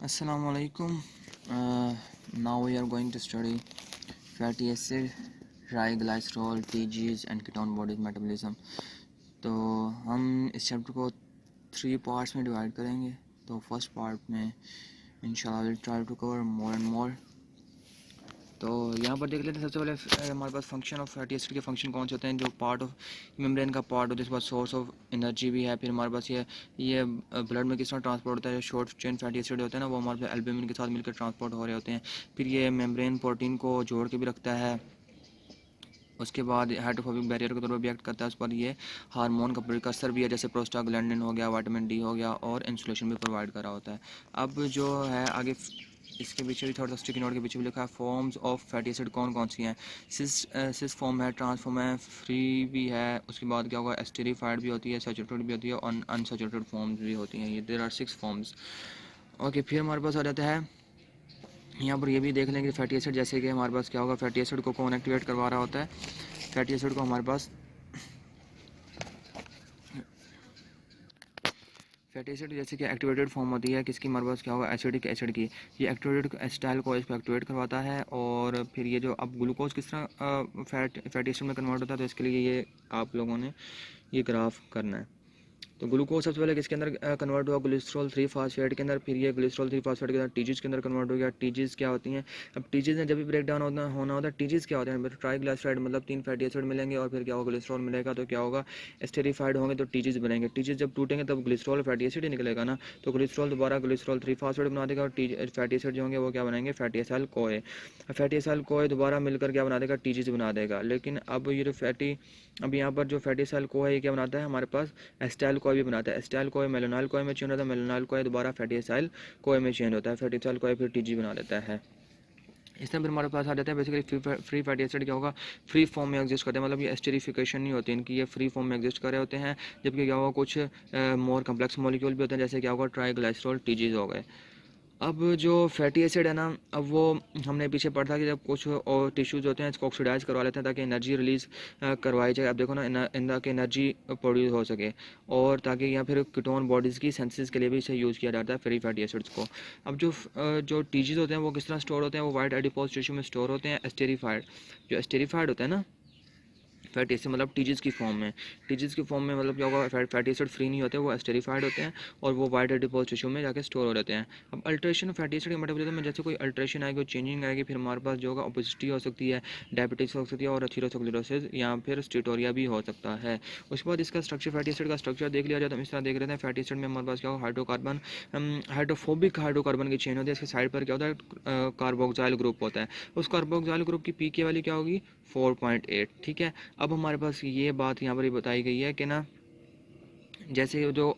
Assalamu alaikum. Now we are going to study fatty acid, triglycerol, TGs and ketone bodies metabolism. तो हम इस chapter को 3 parts में divide करेंगे. तो फर्स्ट पार्ट में इंशाल्लाह will try to cover more and more. तो यहाँ पर देख लेते हैं. सबसे पहले हमारे पास फंक्शन ऑफ फैटी एसिड के फंक्शन कौन से होते हैं. जो पार्ट ऑफ मेम्ब्रेन का पार्ट होता है, इसके बाद सोर्स ऑफ एनर्जी भी है. फिर हमारे पास ये ब्लड में किस तरह ट्रांसपोर्ट होता है. शॉर्ट चेन फैटी एसिड होता है ना, वो हमारे पास एल्ब्यूमिन के साथ मिलकर ट्रांसपोर्ट हो रहे होते हैं. फिर ये मेम्ब्रेन प्रोटीन को जोड़ के भी रखता है. उसके बाद हाइड्रोफोबिक बैरियर के तौर पर भी एक्ट करता है. उसके बाद ये हार्मोन का प्रिकर्सर भी है, जैसे प्रोस्टाग्लैंडिन हो गया, विटामिन डी हो गया, और इंसुलेशन भी प्रोवाइड कर रहा होता है. अब जो है आगे इसके पीछे भी थोड़ा सा स्टिकी नोट के पीछे भी लिखा है फॉर्म्स ऑफ फैटी एसिड कौन कौन सी हैं. सिस फॉर्म है, ट्रांस फॉर्म है, फ्री भी है. उसके बाद क्या होगा, एस्टेरिफाइड भी होती है, सैचुरेटेड भी होती है, और अनसैचुरेटेड फॉर्म्स भी होती हैं. ये देयर आर 6 फॉर्म्स. ओके, फिर हमारे पास आ जाता है यहाँ पर ये भी देख लेंगे फैटी एसिड. जैसे कि हमारे पास क्या होगा, फैटी एसिड को कौन एक्टिवेट करवा रहा होता है. फैटी एसिड को हमारे पास फैटी एसिड जैसे कि एक्टिवेटेड फॉर्म होती है किसकी, हमारे पास क्या होगा, एसिडिक एसिड की. ये एक्टिवेटेड एसिटाइल को इसको एक्टिवेट करवाता है. और फिर ये जो अब ग्लूकोज किस तरह फैटी एसिड में कन्वर्ट होता है, तो इसके लिए ये आप लोगों ने ये ग्राफ करना है. तो ग्लूकोज सबसे पहले किसके अंदर कन्वर्ट हुआ, ग्लिसरॉल 3 फास्फेट के अंदर. फिर ये ग्लिसरॉल 3 फास्फेट के अंदर टीजीज के अंदर कन्वर्ट हो गया. टीजीज क्या होती हैं. अब टीजीज में जब भी ब्रेक डाउन होना होता है, टीजीज क्या होते हैं, ट्राइग्लिसराइड मतलब 3 फैटी एसिड मिलेंगे, और फिर क्या होगा, ग्लिसरॉल मिलेगा. तो क्या होगा, एस्टेरिफाइड होंगे तो टीजीज बनेंगे. टीजीज जब टूटेंगे तब ग्लिसरॉल फैटी एसिड ही निकलेगा ना. तो ग्लिसरॉल दोबारा ग्लिसरॉल 3 फास्फेट बना देगा, और फैटी एसिड जो होंगे वो क्या बनाएंगे, फैटी एसाइल कोए. फैटी एसाइल कोए दोबारा मिलकर क्या बना देगा, टीजीज बना देगा. लेकिन अब ये जो अब यहाँ पर जो फैटी एसाइल कोए ये क्या बनाता है, हमारे पास एस्टाइल कोए भी बनाता है. एस्टाइल कोए मेलानोइल कोए में चेंज होता है, मेलानोइल कोए दोबारा फैटी एसाइल कोए में चेंज होता है. फैटी एसाइल कोए फिर टीजी बना देता है. इस तरह फिर हमारे पास आ जाता है बेसिकली फ्री फैटी एसिड क्या होगा, फ्री फॉर्म में एग्जिस्ट करते हैं. मतलब ये एस्टेरिफिकेशन नहीं होती इनकी, ये फ्री फॉर्म में एग्जिस्ट कर रहे होते हैं. जबकि क्या होगा, कुछ मोर कम्प्लेक्स मॉलिक्यूल भी होते हैं, जैसे क्या होगा, ट्राइग्लाइसरॉल टीजीज हो गए. अब जो फैटी एसिड है ना, अब वो हमने पीछे पढ़ा था कि जब कुछ और टिश्यूज़ होते हैं इसको ऑक्सीडाइज करवा लेते हैं ताकि एनर्जी रिलीज़ करवाई जाए. अब देखो ना, इनका कि एनर्जी प्रोड्यूस हो सके, और ताकि या फिर कीटोन बॉडीज़ की सेंसिस के लिए भी इसे यूज़ किया जाता है फ्री फैटी एसिड्स को. अब जो टीजीज होते हैं वो किस तरह स्टोर होते हैं, वो वाइट एडिपोज टिश्यू में स्टोर होते हैं. एस्टेरिफाइड, जो एस्टेरिफाइड होता है ना फैटी एसिड, मतलब टीजीज की फॉर्म में. टीजीज की फॉर्म में मतलब क्या होगा, फैटी एसिड फ्री नहीं होते, वो एस्टेरिफाइड होते हैं, और वो वाइट एडिपोज टिश्यू में जाके स्टोर हो रहते हैं. अब अल्ट्रेशन फैटी एसिड के मेटाबॉलिज्म में जैसे कोई अल्ट्रेशन आएगी, चेंजिंग आएगी, फिर हमारे पास जो होगा ओबेसिटी हो सकती है, डायबिटीज हो सकती है, और एथेरोस्क्लेरोसिस या फिर स्टीटोरिया भी हो सकता है. उसके बाद इसका स्ट्रक्चर, फैटी एसिड का स्ट्रक्चर देख लिया जाए तो हम इस तरह देख रहे हैं. फैटी एसिड में हमारे पास क्या होगा, हाइड्रोकार्बन, हाइड्रोफोबिक हाइड्रोकार्बन की चेन होती है. इसके साइड पर क्या होता है, कार्बोक्सिल ग्रुप होता है. उस कार्बोक्सिल ग्रुप की पी के वैल्यू क्या होगी, 4.8. ठीक है. अब हमारे पास ये बात यहाँ पर बताई गई है कि ना, जैसे जो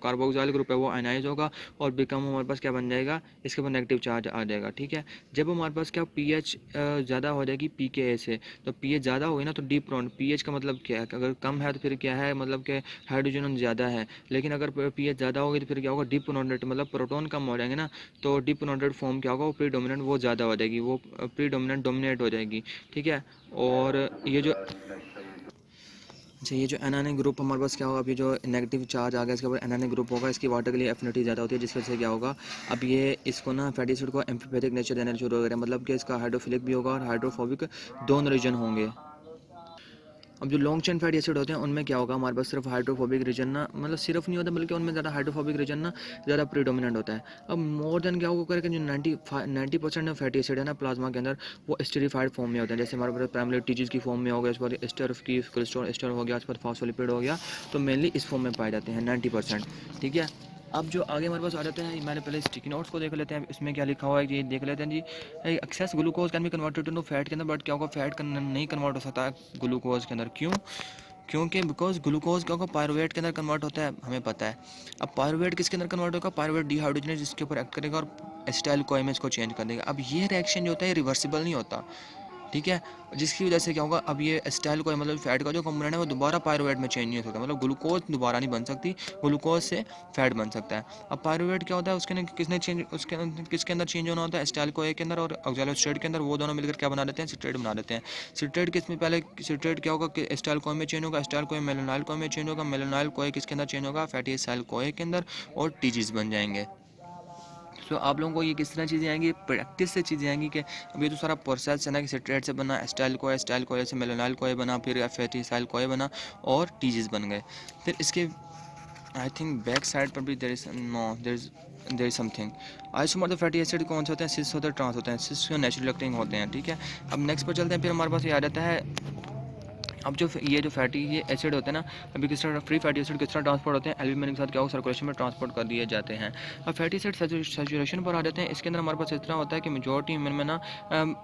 कार्बोक्सिल ग्रुप है वो आयनाइज होगा और बिकम हमारे पास क्या बन जाएगा, इसके ऊपर नेगेटिव चार्ज आ जाएगा. ठीक है. जब हमारे पास क्या पीएच ज़्यादा हो जाएगी पीके से, तो पीएच ज़्यादा होगी ना तो डी प्रोटॉन. पीएच का मतलब क्या है, अगर कम है तो फिर क्या है, मतलब कि हाइड्रोजन ज़्यादा है. लेकिन अगर पीएच ज़्यादा होगी तो फिर क्या होगा, डी प्रोटोनेट मतलब प्रोटोन कम हो जाएंगे ना, तो डी प्रोटोनेट फॉर्म क्या होगा, वो प्रीडोमिनेंट वो ज़्यादा हो जाएगी, वो प्रीडोमिनेंट डोमिनेट हो जाएगी. ठीक है. और ये जो अच्छा, ये जो एनानिक ग्रुप हमारे पास क्या होगा, अभी जो नेगेटिव चार्ज आ गया इसके ऊपर एनानिक ग्रुप होगा, इसकी वाटर के लिए एफिनिटी ज़्यादा होती है, जिस वजह से क्या होगा, अब ये इसको ना फैटी एसिड को एम्फीपैथिक नेचर देना शुरू हो गया. मतलब कि इसका हाइड्रोफिलिक भी होगा और हाइड्रोफोबिक दोनों रीजन होंगे. अब जो लॉन्ग चेन फैटी एसिड होते हैं उनमें क्या होगा, हमारे पास सिर्फ हाइड्रोफोबिक रीजन ना, मतलब सिर्फ नहीं होता बल्कि उनमें ज़्यादा हाइड्रोफोबिक रीजन ना ज़्यादा प्रीडोमिनेंट होता है. अब मोर देन क्या होगा करके, जो 90% फैटी एसिड है ना प्लाज्मा के अंदर, वो एस्टेरिफाइड फॉर्म में होते हैं. जैसे हमारे पास प्राइमरी टीजीज की फॉर्म में हो गया, इस पर एस्टर की कोलेस्ट्रॉल एस्टर हो गया, इस पर फॉस्फोलिपिड हो गया, तो मेनली इस फॉर्म में पाए जाते हैं 90%. ठीक है. अब जो आगे हमारे पास आ जाते हैं, मैंने पहले स्टिकी नोट्स को देख लेते हैं. इसमें क्या लिखा हुआ है ये देख लेते हैं जी. Excess glucose can be converted to fat के अंदर, बट क्या होगा, फैट नहीं कन्वर्ट हो सकता है ग्लूकोज के अंदर. क्यों, क्योंकि बिकॉज ग्लूकोज क्या होगा, पायरुवेट के अंदर कन्वर्ट होता है, हमें पता है. अब पायरुवेट किसके अंदर कन्वर्ट होगा, पायरुवेट डिहाइड्रोजनेज जिसके ऊपर एक्ट करेगा और एसिटाइल कोए में इसको चेंज कर देगा. अब ये रिएक्शन जो होता है ये रिवर्सिबल नहीं होता. ठीक है. जिसकी वजह से क्या होगा, अब ये एसिटाइल कोए मतलब फैट का जो कंपोनेंट है वो दोबारा पायरुवेट में चेंज नहीं हो सकता, मतलब ग्लूकोज दोबारा नहीं बन सकती, ग्लूकोज से फैट बन सकता है. अब पायरुवेट क्या होता है, किसके अंदर चेंज होना होता है, एसिटाइल कोए के अंदर और ऑक्सैलोस्टेट के अंदर. वो दोनों मिलकर क्या बना देते हैं, सिट्रेट बना देते हैं. सिट्रेट किसमें, पहले सिट्रेट क्या होगा कि एसिटाइल कोए में चेंज होगा, एसिटाइल कोए मेलानोइल कोए में चेंज होगा, मेलानोइल कोए किसके अंदर चेंज होगा, फैटी एसिटाइल कोए के अंदर, और टीजीज बन जाएंगे. सो आप लोगों को ये किस तरह चीज़ें आएंगी, प्रैक्टिस से चीज़ें आएंगी कि अब ये तो सारा प्रोसेस है ना कि सिट्रेट से बना एस्टाइल कोए से मेलोनाइल कोए बना, फिर एफेटिसाइल कोए बना और टीजेस बन गए। फिर इसके आई थिंक बैक साइड पर भी there is something. Isomer the fatty acid कौन से होते हैं, सिस होते हैं, ट्रांस होते हैं, सिस नेचुरल एक्टिंग होते हैं, ठीक है। अब नेक्स्ट पर चलते हैं। फिर हमारे पास ये आ जाता है अब जो ये जो फैटी ये एसिड होते हैं ना, अभी किस तरह फ्री फैटी एसिड किस तरह ट्रांसपोर्ट होते हैं, एल्यूमिनियम के साथ क्या हो सर्कुलेशन में ट्रांसपोर्ट कर दिए जाते हैं। अब फैटी एसिड सैचुरेशन पर आ जाते हैं। इसके अंदर हमारे पास इस तरह होता है कि मेजोरिटी में ना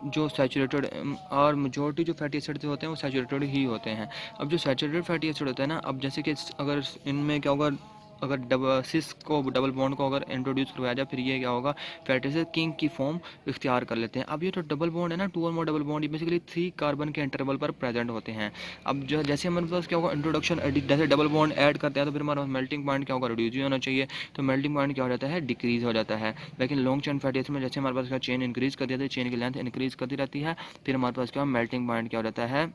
जो सैचुरेटेड और मेजोरिटी जो फैटी एसिड होते हैं वो सैचुरेटेड ही होते हैं। अब जो सैचुरेटेड फैटी एसिड होता है ना, अब जैसे कि अगर इनमें क्या होगा, अगर सिस को डबल बॉन्ड को अगर इंट्रोड्यूस करवाया जाए, फिर ये क्या होगा, फैटी एसिड किंग की फॉर्म इख्तियार कर लेते हैं। अब ये जो डबल बॉन्ड है ना, 2 और मोर डबल बॉन्ड, ये बेसिकली 3 कार्बन के इंटरवल पर प्रेजेंट होते हैं। अब जो जैसे हमारे पास क्या होगा इंट्रोडक्शन, जैसे डबल बॉन्ड ऐड करते हैं तो फिर हमारे पास मेल्टिंग पॉइंट क्या होगा, रिड्यूस ही होना चाहिए। तो मेल्टिंग पॉइंट क्या हो जाता है, डिक्रीज हो जाता है। लेकिन लॉन्ग चेन फैटी एसिड में जैसे हमारे पास चेन इंक्रीज कर दिया तो चेन की लेंथ इंक्रीज करती रहती है, फिर हमारे पास क्या मेल्टिंग पॉइंट क्या हो जाता है,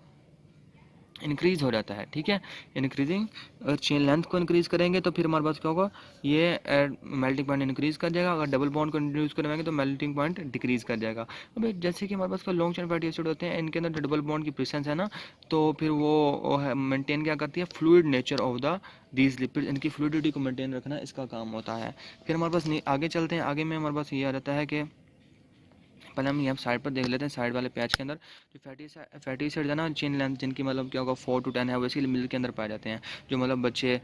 इंक्रीज़ हो जाता है, ठीक है। इंक्रीजिंग, अगर चेन लेंथ को इंक्रीज़ करेंगे तो फिर हमारे पास क्या होगा, ये मेल्टिंग पॉइंट इंक्रीज़ कर जाएगा। अगर डबल बॉन्ड को इंट्रोड्यूस करवाएंगे तो मेल्टिंग पॉइंट डिक्रीज़ कर जाएगा। अब जैसे कि हमारे पास का लॉन्ग चेन फैटी एसिड होते हैं, इनके अंदर डबल बॉन्ड की प्रेजेंस है ना, तो फिर वो मेंटेन क्या करती है, fluid nature of the these lipid, इनकी फ्लूइडिटी को मेंटेन रखना इसका काम होता है। फिर हमारे पास आगे चलते हैं। आगे में हमारे पास ये आ जाता है कि पहले हम यहाँ साइड पर देख लेते हैं, साइड वाले पैच के अंदर जो फैटी एसिड है ना, चेन लेंथ जिनकी मतलब क्या होगा 4 to 10 है, वैसे मिल्क के अंदर पाए जाते हैं। जो मतलब बच्चे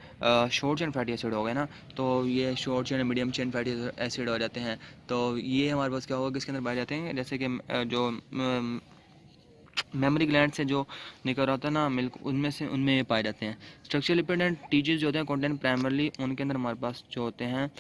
शॉर्ट चेन फैटी एसिड हो गए ना, तो ये short chain medium chain fatty acid हो जाते हैं। तो ये हमारे पास क्या होगा, किसके अंदर पाए जाते हैं, जैसे कि जो मेमोरी ग्लैंड से जो निकल रहा होता है ना मिल्क, उनमें ये पाए जाते हैं। स्ट्रक्चर लिपिड एंड टीजेस जो होते हैं कंटेंट प्राइमरली, उनके अंदर हमारे पास जो होते हैं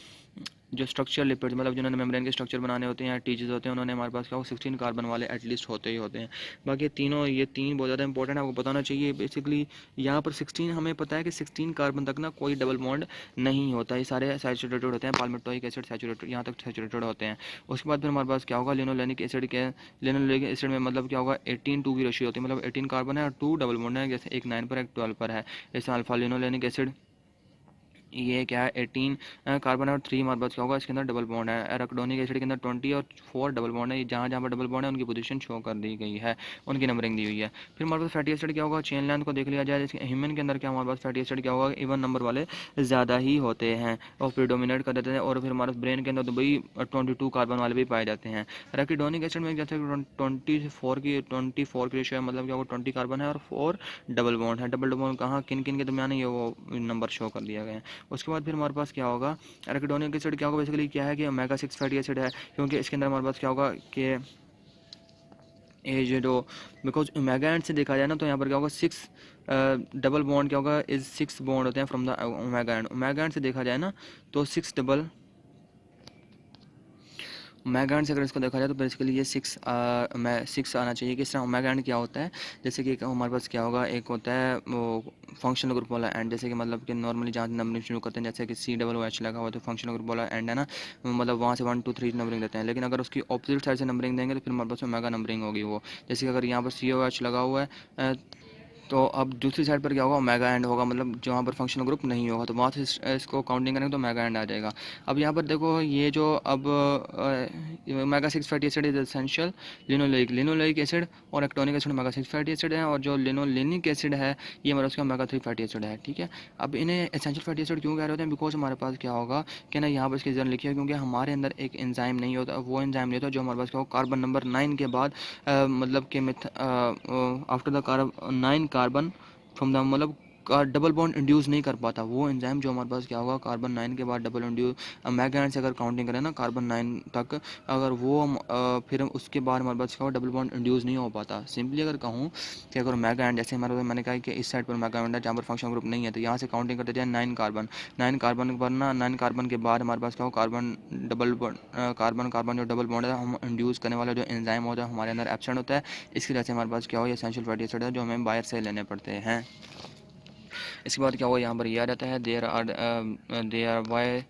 जो स्ट्रक्चर लिपिड्स, मतलब जिन्होंने मेम्ब्रेन के स्ट्रक्चर बनाने होते हैं या टीजेस होते हैं, उन्होंने हमारे पास क्या हो 16 कार्बन वाले एटलीस्ट होते ही होते हैं। बाकी ये तीन बहुत ज़्यादा इंपॉर्टेंट है, आपको बताना चाहिए। बेसिकली यहाँ पर 16 हमें पता है कि 16 कार्बन तक ना कोई डबल बॉन्ड नहीं होता, ये सारे सैचुरेटेड होते हैं। पाल्मिटोइक एसिड सैचुरेटेड, यहाँ तक सैचुरेटेड होते हैं। उसके बाद फिर हमारे पास क्या होगा, लिनोलेनिक एसिड के, लिनोलेनिक एसिड में मतलब क्या होगा 18:2 की रेशियो होती है, मतलब 18 कार्बन है और 2 डबल बॉन्ड है, जैसे एक 9 पर एक 12 पर है। जैसे अल्फा लिनोलेनिक एसिड ये क्या है 18 कार्बन है और 3 हमारे पास क्या होगा, इसके अंदर डबल बॉन्ड है। एराकिडोनिक एसिड के अंदर 20 और 4 डबल बॉन्ड है। जहाँ जहाँ पर डबल बॉन्ड है उनकी पोजीशन शो कर दी गई है, उनकी नंबरिंग दी हुई है। फिर हमारे पास फैटी एसिड क्या होगा, चेन लेंथ को देख लिया जाए, जैसे ह्यूमन के अंदर क्या हमारे पास फैटी एसिड क्या होगा, इवन नंबर वाले ज़्यादा ही होते हैं और प्रीडोमिनेट कर देते हैं। और फिर हमारे ब्रेन के अंदर तो भाई 22 कार्बन वाले भी पाए जाते हैं। एराकिडोनिक एसिड में जैसे 24 की रेशियो है, मतलब क्या होगा 20 कार्बन है और 4 डबल बॉन्ड है। डबल बॉन्ड कहाँ किन किन के दरमियान है, ये वो नंबर शो कर दिया गया है। उसके बाद फिर हमारे पास क्या होगा, एराकिडोनिक एसिड क्या होगा, बेसिकली क्या है कि ओमेगा 6 फैटी एसिड है, क्योंकि इसके अंदर हमारे पास क्या होगा कि ये जो बिकॉज ओमेगा एंड से देखा जाए ना, तो यहाँ पर क्या होगा 6 डबल बॉन्ड क्या होगा इज 6 बॉन्ड होते हैं फ्रॉम द ओमेगा एंड से देखा जाए ना, तो 6 डबल ओमेगा एंड से अगर इसको देखा जाए तो बेसिकली ये 6 आना चाहिए। किस तरह ओमेगा एंड क्या होता है, जैसे कि हमारे पास क्या होगा, एक होता है वो फंक्शनल ग्रुप वाला एंड, जैसे कि मतलब कि नॉर्मली जहाँ नंबरिंग शुरू करते हैं, जैसे कि COOH लगा हुआ तो फंक्शनल ग्रुप वाला एंड है ना, मतलब वहाँ से 1 2 3 नंबरिंग देते हैं। लेकिन अगर उसकी ऑपोजिट साइड से नंबरिंग देंगे तो फिर हमारे पास ओमेगा नंबरिंग होगी वो। जैसे कि अगर यहाँ पर COH लगा हुआ है, तो अब दूसरी साइड पर क्या होगा, ओमेगा एंड होगा, मतलब जहाँ पर फंक्शनल ग्रुप नहीं होगा, तो वहाँ से इसको काउंटिंग करेंगे तो ओमेगा एंड आ जाएगा। अब यहाँ पर देखो ये जो अब omega 6 fatty acid is essential linoleic acid और एक्टोनिक एसिड ओमेगा 6 फैटी एसिड है, और जो लिनोलेनिक एसिड है ये हमारा उसका ओमेगा 3 फैटी एसिड है, ठीक है। अब इन्हें एसेंशियल फैटी एसिड क्यों कह रहे होते हैं, बिकॉज हमारे पास क्या होगा कि ना यहाँ पर इसकी रीज़न लिखी है, क्योंकि हमारे अंदर एक एंजाइम नहीं होता, वो एंजाइम नहीं होता जो हमारे पास क्या हो कार्बन नंबर 9 के बाद मतलब कि after the carbon 9 carbon from the मतलब डबल बॉन्ड इंड्यूस नहीं कर पाता वो एंजाइम, जो हमारे पास क्या होगा कार्बन 9 के बाद डबल इंड्यूस मैगनेट से अगर काउंटिंग करें ना कार्बन 9 तक, अगर वो फिर उसके बाद हमारे पास क्या होगा डबल बॉन्ड इंड्यूस नहीं हो पाता। सिंपली अगर कहूँ कि अगर मैगनेट जैसे हमारे मैंने कहा कि इस साइड पर मैगनेट है जहाँ पर फंक्शन ग्रुप नहीं है, तो यहाँ से काउंटिंग करते जाए 9 कार्बन पर ना 9 कार्बन के बाद हमारे पास क्या हो कार्बन कार्बन जो डबल बॉन्ड है हम इंड्यूस करने वाला जो एंजाइम होता है हमारे अंदर एब्सेंट होता है। इसकी वजह से हमारे पास क्या हो एसेंशियल फैटी एसिड है जो हमें बाहर से लेने पड़ते हैं। इसके बाद क्या हुआ यहाँ पर यह आ जाता है there are why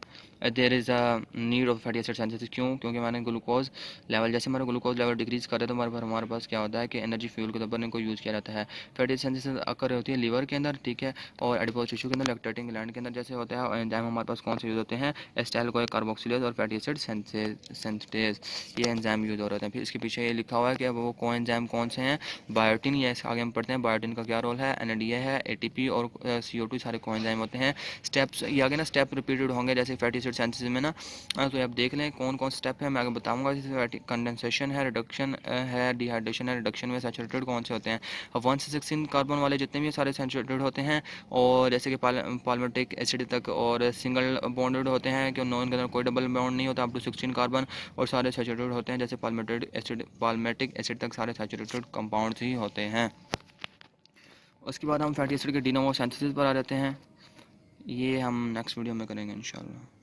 there is a need of fatty acid synthesis. क्यों? क्योंकि हमारे ग्लूकोज लेवल, जैसे हमारा ग्लूकोज लेवल डिक्रीज़ करे तो हमारे पास क्या होता है कि एनर्जी फ्यूल के तौर पर इनको यूज़ किया जाता है। फैटी सिंथेसिस अकर होती है लीवर के अंदर, ठीक है, और एडिपोज टिश्यू के अंदर, लैक्टेटिंग ग्लैंड के अंदर जैसे होता है। और एंजाइम हमारे पास कौन से यूज़ होते हैं? एसिटाइल कोए कार्बोक्सिलेज और फैटी एसिड सिंथेज, ये एंजाइम यूज़ हो रहे हैं। फिर इसके पीछे ये लिखा हुआ है कि वो कोएंजाइम कौन से हैं? बायोटिन, ये आगे हम पढ़ते हैं बायोटिन का क्या रोल है। एनएडीए है, एटीपी और CO2 सारे कोएंजाइम होते हैं। स्टेप्स ये आगे ना स्टेप रिपीटेड होंगे जैसे फैटी एसिड सिंथेसिस में ना। तो आप देख लें कौन कौन स्टेप है, मैं आगे बताऊंगा। जैसे कंडेंसेशन है, रिडक्शन है, डिहाइड्रेशन है। रिडक्शन में सैचुरेटेड कौन से होते हैं? 1 से 16 कार्बन वाले जितने भी सारे सैचुरेटेड होते हैं, और जैसे कि पाल्मेटिक एसिड तक, और सिंगल बॉन्डेड होते हैं कि नॉन के अंदर कोई डबल बॉन्ड नहीं होता अप टू 16 कार्बन, और सारे सैचुरेटेड होते हैं जैसे पाल्मेटिक एसिड तक सारे सैचुरेटेड कंपाउंड्स ही होते हैं। उसके बाद हम फैटी एसिड के डी नोवो सिंथेसिस पर आ जाते हैं। ये हम नेक्स्ट वीडियो में करेंगे इंशाल्लाह।